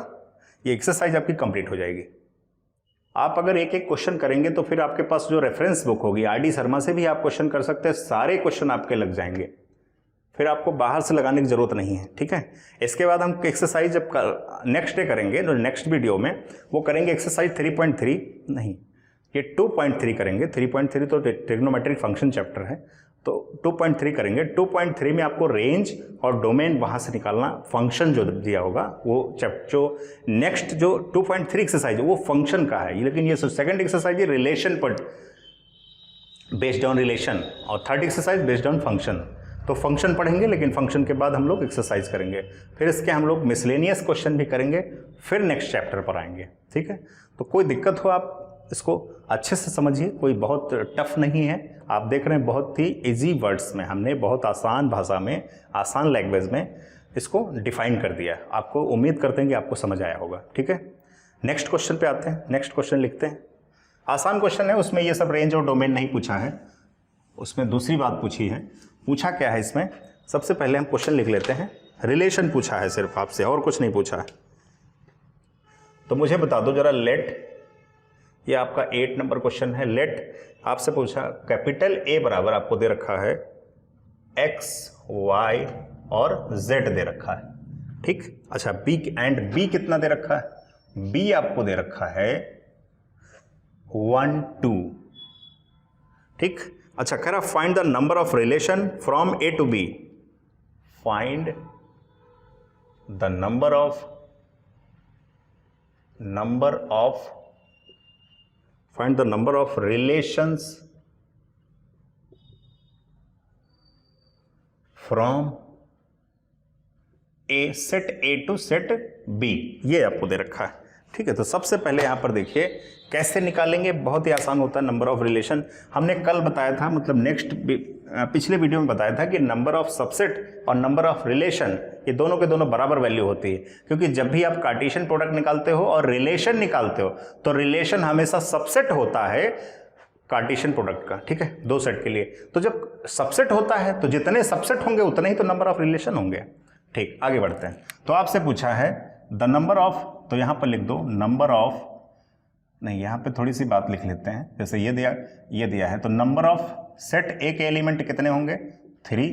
ये एक्सरसाइज आपकी कंप्लीट हो जाएगी। आप अगर एक एक क्वेश्चन करेंगे तो फिर आपके पास जो रेफरेंस बुक होगी, आरडी शर्मा से भी आप क्वेश्चन कर सकते हैं, सारे क्वेश्चन आपके लग जाएंगे, फिर आपको बाहर से लगाने की जरूरत नहीं है, ठीक है। इसके बाद हम एक्सरसाइज जब नेक्स्ट डे करेंगे, तो नेक्स्ट वीडियो में वो करेंगे एक्सरसाइज 3.3, नहीं ये 2.3 करेंगे। 3.3 तो ट्रिग्नोमेट्रिक फंक्शन चैप्टर है, तो 2.3 करेंगे। 2.3 में आपको रेंज और डोमेन वहाँ से निकालना, फंक्शन जो दिया होगा वो जो नेक्स्ट जो 2.3 एक्सरसाइज है वो फंक्शन का है, लेकिन ये सेकंड एक्सरसाइज है रिलेशन पर, बेस्ड ऑन रिलेशन, और third exercise based on function. तो फंक्शन पढ़ेंगे, लेकिन फंक्शन के बाद हम लोग एक्सरसाइज करेंगे, फिर इसके हम लोग मिसलेनियस क्वेश्चन भी करेंगे, फिर नेक्स्ट चैप्टर पर आएंगे, ठीक है। तो कोई दिक्कत हो आप इसको अच्छे से समझिए, कोई बहुत टफ नहीं है। आप देख रहे हैं बहुत ही इजी वर्ड्स में हमने बहुत आसान भाषा में, आसान लैंग्वेज में इसको डिफाइन कर दिया। आपको उम्मीद करते हैं कि आपको समझ आया होगा, ठीक है। नेक्स्ट क्वेश्चन पे आते हैं, नेक्स्ट क्वेश्चन लिखते हैं। आसान क्वेश्चन है, उसमें ये सब रेंज और डोमेन नहीं पूछा है, उसमें दूसरी बात पूछी है। पूछा क्या है इसमें, सबसे पहले हम क्वेश्चन लिख लेते हैं। रिलेशन पूछा है सिर्फ आपसे, और कुछ नहीं पूछा है। तो मुझे बता दो जरा, लेट, ये आपका 8 नंबर क्वेश्चन है। लेट आपसे पूछा, कैपिटल ए बराबर आपको दे रखा है x, y और z दे रखा है, ठीक। अच्छा, b एंड b कितना दे रखा है, b आपको दे रखा है 1, 2, ठीक। अच्छा, कह रहा find the number of relation from a to b, find the number of find the number of relations from a set A to set B, ये आपको दे रखा है, ठीक है। तो सबसे पहले यहां पर देखिए कैसे निकालेंगे, बहुत ही आसान होता है नंबर ऑफ रिलेशन। हमने कल बताया था, मतलब पिछले वीडियो में बताया था कि नंबर ऑफ सबसेट और नंबर ऑफ रिलेशन ये दोनों के दोनों बराबर वैल्यू होती है, क्योंकि जब भी आप कार्टेशियन प्रोडक्ट निकालते हो और रिलेशन निकालते हो तो रिलेशन हमेशा सबसेट होता है कार्टेशियन प्रोडक्ट का, ठीक है, 2 सेट के लिए। तो जब सबसेट होता है तो जितने सबसेट होंगे उतने ही तो नंबर ऑफ रिलेशन होंगे, ठीक। आगे बढ़ते हैं। तो आपसे पूछा है द नंबर ऑफ, तो यहां पर लिख दो नंबर ऑफ, नहीं यहां पे थोड़ी सी बात लिख लेते हैं, जैसे ये दिया है, तो नंबर ऑफ सेट ए के एलिमेंट कितने होंगे, 3,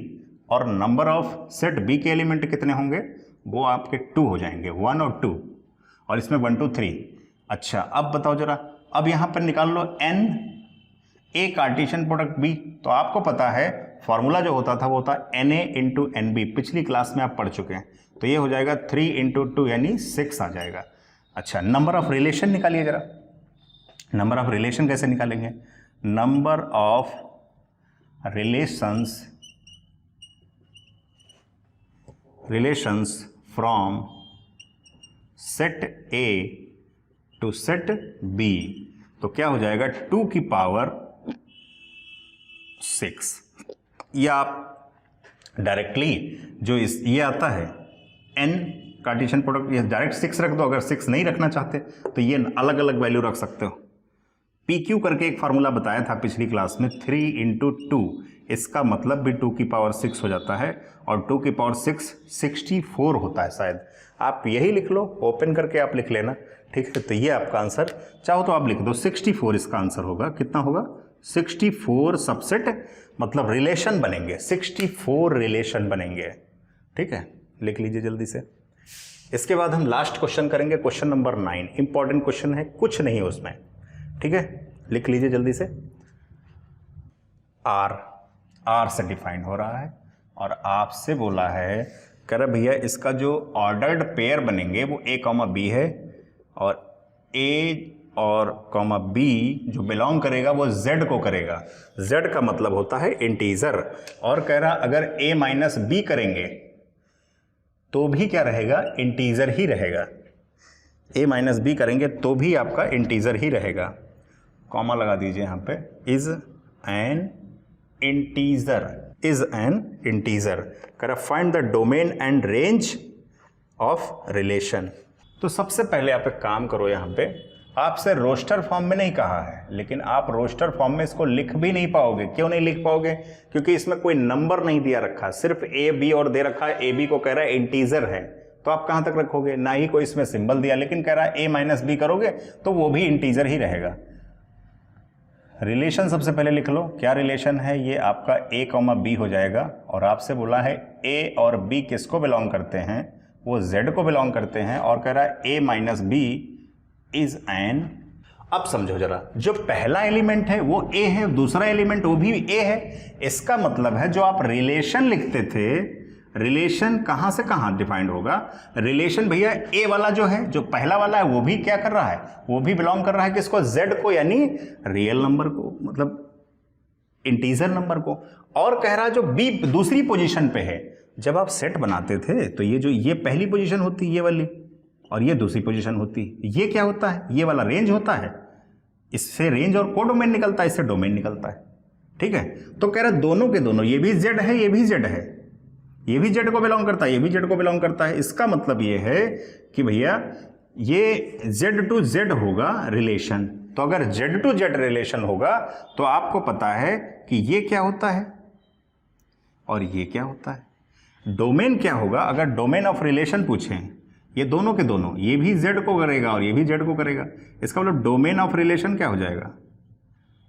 और नंबर ऑफ सेट बी के एलिमेंट कितने होंगे, वो आपके 2 हो जाएंगे, 1 और 2, और इसमें 1, 2, 3। अच्छा, अब बताओ जरा, अब यहां पर निकाल लो n ए कार्टेशियन प्रोडक्ट बी। तो आपको पता है फॉर्मूला जो होता था वो होता Na इंटू एन बी, पिछली क्लास में आप पढ़ चुके हैं। तो ये हो जाएगा 3 इंटू 2 यानी 6 आ जाएगा। अच्छा, नंबर ऑफ रिलेशन निकालिए जरा, नंबर ऑफ रिलेशन कैसे निकालेंगे, number of relations from set A to set B, तो क्या हो जाएगा 2 की पावर 6, या आप डायरेक्टली जो ये आता है n कार्टेशियन प्रोडक्ट, ये डायरेक्ट 6 रख दो। अगर 6 नहीं रखना चाहते तो ये अलग अलग वैल्यू रख सकते हो। PQ करके एक फार्मूला बताया था पिछली क्लास में, 3 इंटू 2, इसका मतलब भी 2 की पावर 6 हो जाता है, और 2 की पावर 6 64 होता है शायद। आप यही लिख लो, ओपन करके आप लिख लेना, ठीक है। तो ये आपका आंसर, चाहो तो आप लिख दो 64 इसका आंसर होगा। कितना होगा? 64 सबसेट मतलब रिलेशन बनेंगे, 64 रिलेशन बनेंगे, ठीक है। लिख लीजिए जल्दी से। इसके बाद हम लास्ट क्वेश्चन करेंगे, क्वेश्चन नंबर 9। इंपॉर्टेंट क्वेश्चन है, कुछ नहीं है उसमें, ठीक है। लिख लीजिए जल्दी से। आर से डिफाइंड हो रहा है और आपसे बोला है, कह रहा भैया इसका जो ऑर्डर्ड पेयर बनेंगे वो A, B है और A और B जो बिलोंग करेगा वो Z को करेगा। Z का मतलब होता है इंटीजर, और कह रहा अगर A माइनस B करेंगे तो भी क्या रहेगा? इंटीजर ही रहेगा। A माइनस B करेंगे तो भी आपका इंटीजर ही रहेगा। कॉमा लगा दीजिए यहाँ पे, is an integer, is an integer. कह रहा find the domain and range of relation. तो सबसे पहले आप एक काम करो, यहाँ पे आपसे रोस्टर फॉर्म में नहीं कहा है, लेकिन आप रोस्टर फॉर्म में इसको लिख भी नहीं पाओगे। क्यों नहीं लिख पाओगे? क्योंकि इसमें कोई नंबर नहीं दिया रखा, सिर्फ A, B और दे रखा है। A, B को कह रहा है इंटीजर है, तो आप कहाँ तक रखोगे? ना ही कोई इसमें सिंबल दिया, लेकिन कह रहा है A माइनस B करोगे तो वो भी इंटीजर ही रहेगा। रिलेशन सबसे पहले लिख लो, क्या रिलेशन है? ये आपका A, B हो जाएगा। और आपसे बोला है A और B किसको बिलोंग करते हैं? वो Z को बिलोंग करते हैं, और कह रहा है A minus B is an. अब समझो जरा, जो पहला एलिमेंट है वो A है, दूसरा एलिमेंट वो भी A है। इसका मतलब है जो आप रिलेशन लिखते थे, रिलेशन कहां से कहां डिफाइंड होगा? रिलेशन भैया A वाला जो है, जो पहला वाला है, वो भी क्या कर रहा है? वो भी बिलोंग कर रहा है किसको? Z को, यानी रियल नंबर को, मतलब इंटीजर नंबर को। और कह रहा है जो B दूसरी पोजीशन पे है, जब आप सेट बनाते थे तो ये पहली पोजीशन होती, ये वाली, और ये दूसरी पोजीशन होती। ये क्या होता है? ये वाला रेंज होता है। इससे रेंज और कोडोमेन निकलता है, इससे डोमेन निकलता है, ठीक है। तो कह रहा दोनों के दोनों, ये भी Z है, ये भी Z है, ये भी Z को बिलोंग करता है, ये भी Z को बिलोंग करता है। इसका मतलब ये है कि भैया ये Z टू Z होगा रिलेशन। तो अगर Z टू Z रिलेशन होगा तो आपको पता है कि ये क्या होता है और ये क्या होता है। डोमेन क्या होगा? अगर डोमेन ऑफ रिलेशन पूछें, ये दोनों के दोनों, ये भी Z को करेगा और ये भी Z को करेगा। इसका मतलब डोमेन ऑफ रिलेशन क्या हो जाएगा?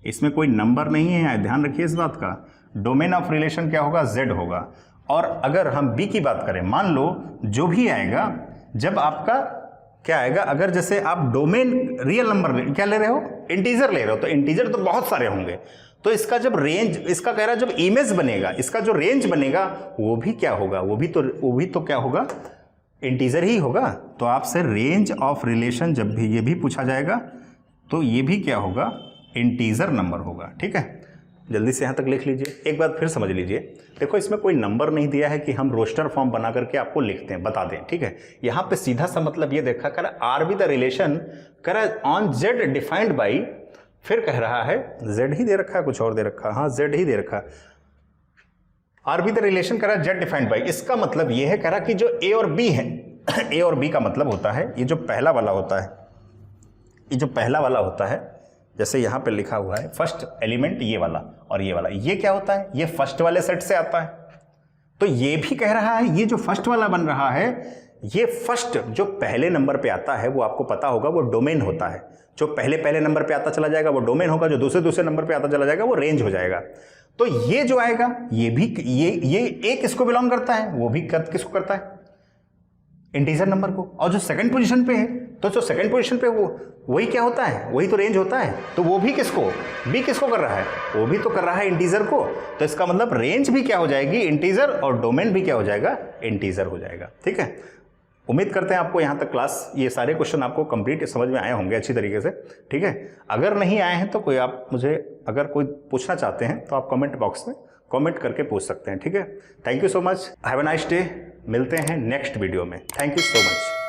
इसमें कोई नंबर नहीं है, ध्यान रखिए इस बात का। डोमेन ऑफ रिलेशन क्या होगा? Z होगा। और अगर हम B की बात करें, मान लो जो भी आएगा, जब आपका क्या आएगा, अगर जैसे आप डोमेन रियल नंबर क्या ले रहे हो? इंटीजर ले रहे हो, तो इंटीजर तो बहुत सारे होंगे। तो इसका जब रेंज, इसका कह रहा है जब इमेज बनेगा, इसका जो रेंज बनेगा वो भी क्या होगा? वो भी तो क्या होगा? इंटीजर ही होगा। तो आपसे रेंज ऑफ रिलेशन जब भी ये भी पूछा जाएगा तो ये भी क्या होगा? इंटीजर नंबर होगा, ठीक है। जल्दी से यहाँ तक लिख लीजिए, एक बात फिर समझ लीजिए। देखो इसमें कोई नंबर नहीं दिया है कि हम रोस्टर फॉर्म बना करके आपको लिखते हैं, बता दें, ठीक है। यहाँ पे सीधा सा मतलब ये देखा, कर आर बी द रिलेशन, कर ऑन Z डिफाइंड बाई, फिर कह रहा है Z ही दे रखा है, कुछ और दे रखा है, हाँ Z ही दे रखा है। आर बी द रिलेशन कह रहा है Z डिफाइंड बाई। इसका मतलब ये है, कह रहा कि जो A और B है, A और B का मतलब होता है ये जो पहला वाला होता है, ये जो पहला वाला होता है, जैसे यहाँ पे लिखा हुआ है फर्स्ट एलिमेंट ये वाला और ये वाला, ये क्या होता है? ये फर्स्ट वाले सेट से आता है। तो ये भी कह रहा है ये जो फर्स्ट वाला बन रहा है, ये फर्स्ट जो पहले नंबर पे आता है वो आपको पता होगा वो डोमेन होता है। जो पहले नंबर पे आता चला जाएगा वो डोमेन होगा, जो दूसरे नंबर पे आता चला जाएगा वो रेंज हो जाएगा। तो ये जो आएगा ये भी ये A किसको बिलोंग करता है? वो भी किसको करता है? इंटीजर नंबर को। और जो सेकंड पोजीशन पे है, तो जो सेकंड पोजीशन पे वो वही क्या होता है? वही तो रेंज होता है। तो वो भी किसको, B किसको कर रहा है? वो भी तो कर रहा है इंटीजर को। तो इसका मतलब रेंज भी क्या हो जाएगी? इंटीजर, और डोमेन भी क्या हो जाएगा? इंटीजर हो जाएगा, ठीक है। उम्मीद करते हैं आपको यहाँ तक क्लास, ये सारे क्वेश्चन आपको कंप्लीट समझ में आए होंगे अच्छी तरीके से, ठीक है। अगर नहीं आए हैं तो कोई आप मुझे अगर कोई पूछना चाहते हैं तो आप कमेंट बॉक्स में कमेंट करके पूछ सकते हैं, ठीक है। Thank you so much, have a nice day. मिलते हैं नेक्स्ट वीडियो में। Thank you so much.